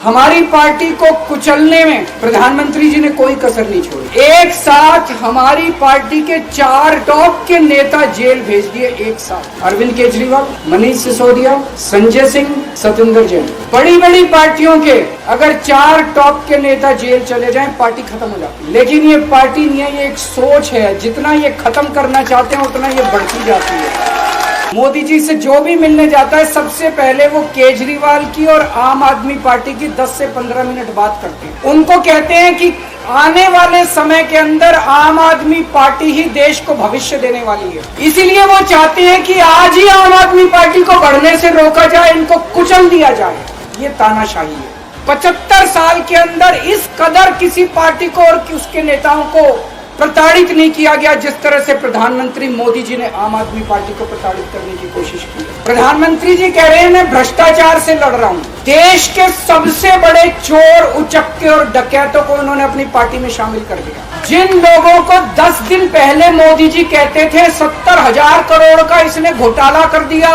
हमारी पार्टी को कुचलने में प्रधानमंत्री जी ने कोई कसर नहीं छोड़ी। एक साथ हमारी पार्टी के 4 टॉप के नेता जेल भेज दिए एक साथ। अरविंद केजरीवाल, मनीष सिसोदिया, संजय सिंह, सत्येंद्र जैन। बड़ी बड़ी पार्टियों के अगर 4 टॉप के नेता जेल चले जाएं, पार्टी खत्म हो जाती है। लेकिन ये पार्टी नहीं है, ये एक सोच है। जितना ये खत्म करना चाहते हैं उतना ये बढ़ती जाती है। मोदी जी से जो भी मिलने जाता है सबसे पहले वो केजरीवाल की और आम आदमी पार्टी की 10 से 15 मिनट बात करते हैं। उनको कहते हैं कि आने वाले समय के अंदर आम आदमी पार्टी ही देश को भविष्य देने वाली है। इसीलिए वो चाहते हैं कि आज ही आम आदमी पार्टी को बढ़ने से रोका जाए, इनको कुचल दिया जाए। ये तानाशाही है। 75 साल के अंदर इस कदर किसी पार्टी को और उसके नेताओं को प्रताड़ित नहीं किया गया जिस तरह से प्रधानमंत्री मोदी जी ने आम आदमी पार्टी को प्रताड़ित करने की कोशिश की। प्रधानमंत्री जी कह रहे हैं मैं भ्रष्टाचार से लड़ रहा हूं। देश के सबसे बड़े चोर, उचक्के और डकैतों को उन्होंने अपनी पार्टी में शामिल कर दिया। जिन लोगों को 10 दिन पहले मोदी जी कहते थे 70,000 करोड़ का इसने घोटाला कर दिया,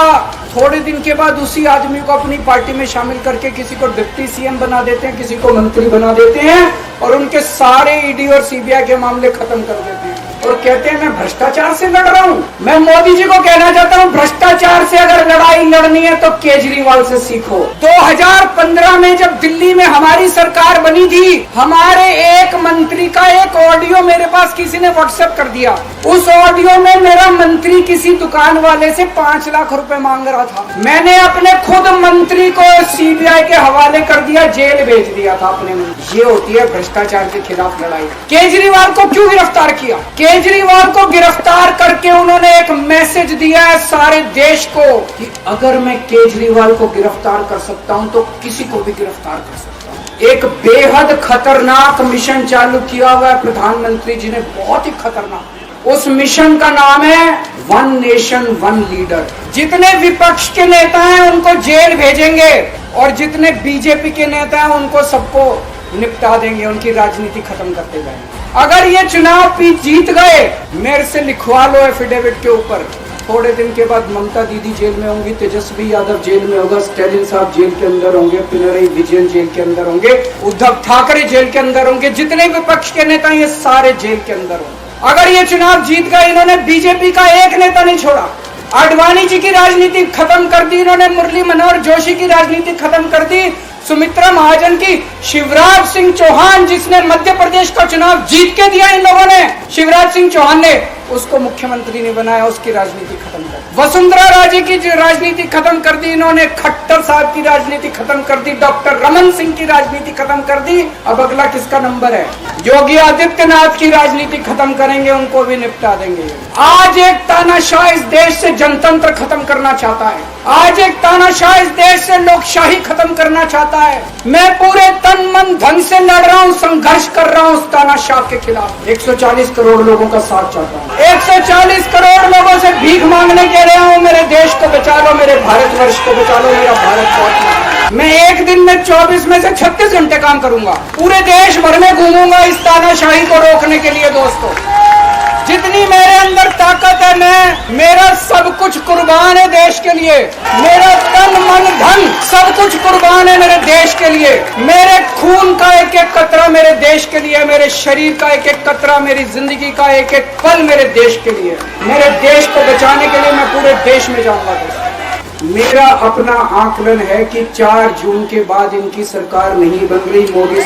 थोड़े दिन के बाद उसी आदमी को अपनी पार्टी में शामिल करके किसी को डिप्टी सीएम बना देते हैं, किसी को मंत्री बना देते हैं और उनके सारे ईडी और सीबीआई के मामले खत्म कर देते हैं और कहते हैं मैं भ्रष्टाचार से लड़ रहा हूं। मैं मोदी जी को कहना चाहता हूं, भ्रष्टाचार से अगर लड़ाई लड़नी है तो केजरीवाल से सीखो। 2015 में जब दिल्ली में हमारी सरकार बनी थी, हमारे एक मंत्री का एक ऑडियो मेरे पास किसी ने व्हाट्सएप कर दिया। उस ऑडियो में मेरा मंत्री किसी दुकान वाले से 5 लाख रुपए मांग रहा था। मैंने अपने खुद मंत्री को सीबीआई के हवाले कर दिया, जेल भेज दिया था अपने मंत्री। ये होती है भ्रष्टाचार के खिलाफ लड़ाई। केजरीवाल को क्यों गिरफ्तार किया? केजरीवाल को गिरफ्तार करके उन्होंने एक मैसेज दिया है सारे देश को कि अगर मैं केजरीवाल को गिरफ्तार कर सकता हूं तो किसी को भी गिरफ्तार कर सकता हूं। एक बेहद खतरनाक मिशन चालू किया हुआ है प्रधानमंत्री जी ने, बहुत ही खतरनाक। उस मिशन का नाम है वन नेशन वन लीडर। जितने विपक्ष के नेता हैं उनको जेल भेजेंगे और जितने बीजेपी के नेता हैं उनको सबको निपटा देंगे, उनकी राजनीति खत्म करते जाएंगे। अगर ये चुनाव जीत गए, मेरे से लिखवा लो एफिडेविट के ऊपर, थोड़े दिन के बाद ममता दीदी जेल में होंगी, तेजस्वी यादव जेल में होगा, स्टैलिन साहब जेल के अंदर होंगे, पिनरई विजयन जेल के अंदर होंगे, उद्धव ठाकरे जेल के अंदर होंगे, जितने विपक्ष के नेता ये सारे जेल के अंदर होंगे। अगर ये चुनाव जीत गए, इन्होंने बीजेपी का एक नेता नहीं छोड़ा। आडवाणी जी की राजनीति खत्म कर दी इन्होंने, मुरली मनोहर जोशी की राजनीति खत्म कर दी, सुमित्रा महाजन की, शिवराज सिंह चौहान जिसने मध्य प्रदेश का चुनाव जीत के दिया इन लोगों ने, शिवराज सिंह चौहान ने उसको मुख्यमंत्री नहीं बनाया, उसकी राजनीति खत्म कर दी। वसुंधरा राजे की राजनीति खत्म कर दी इन्होंने, खट्टर साहब की राजनीति खत्म कर दी, डॉक्टर रमन सिंह की राजनीति खत्म कर दी। अब अगला किसका नंबर है? योगी आदित्यनाथ की राजनीति खत्म करेंगे, उनको भी निपटा देंगे। आज एक तानाशाह इस देश से जनतंत्र खत्म करना चाहता है। आज एक तानाशाह इस देश से लोकशाही खत्म करना चाहता है। मैं पूरे तन मन धन से लड़ रहा हूँ, संघर्ष कर रहा हूँ उस तानाशाह के खिलाफ। 140 करोड़ लोगों का साथ चाहता हूँ। 140 करोड़ लोगों से भीख मांगने के रहा हूँ, मेरे देश को बचा लो, मेरे भारतवर्ष को बचा लो, मेरा भारत बहुत। मैं एक दिन में 24 में से 36 घंटे काम करूंगा, पूरे देश भर में घूमूंगा इस तानाशाही को रोकने के लिए। दोस्तों, जितनी मेरे अंदर ताकत है, मेरा सब कुछ कुर्बान है देश के लिए। मेरा तन मन धन सब कुछ कुर्बान है मेरे देश के लिए। मेरे खून का एक एक कतरा मेरे देश के लिए, मेरे शरीर का एक एक कतरा, मेरी जिंदगी का एक एक पल मेरे देश के लिए। मेरे देश को बचाने के लिए मैं पूरे देश में जाऊंगा। मेरा अपना आकलन है कि 4 जून के बाद इनकी सरकार नहीं बन रही, मोदी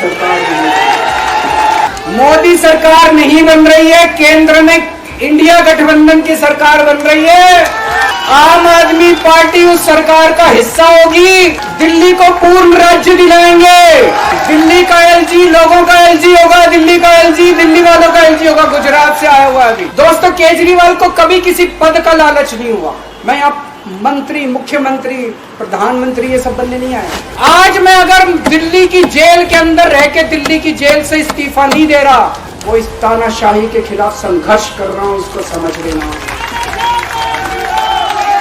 सरकार नहीं बन रही है। केंद्र में इंडिया गठबंधन की सरकार बन रही है। आम आदमी पार्टी उस सरकार का हिस्सा होगी। दिल्ली को पूर्ण राज्य दिलाएंगे। दिल्ली का एलजी लोगों का एलजी होगा, दिल्ली का एलजी दिल्ली वालों का एलजी होगा। गुजरात से आया हुआ अभी। दोस्तों, केजरीवाल को कभी किसी पद का लालच नहीं हुआ। मैं आप मंत्री, मुख्यमंत्री, प्रधानमंत्री ये सब बनने नहीं आया। आज मैं अगर दिल्ली की जेल के अंदर रह के दिल्ली की जेल से इस्तीफा नहीं दे रहा, वो इस तानाशाही के खिलाफ संघर्ष कर रहा हूं, इसको समझ लेना।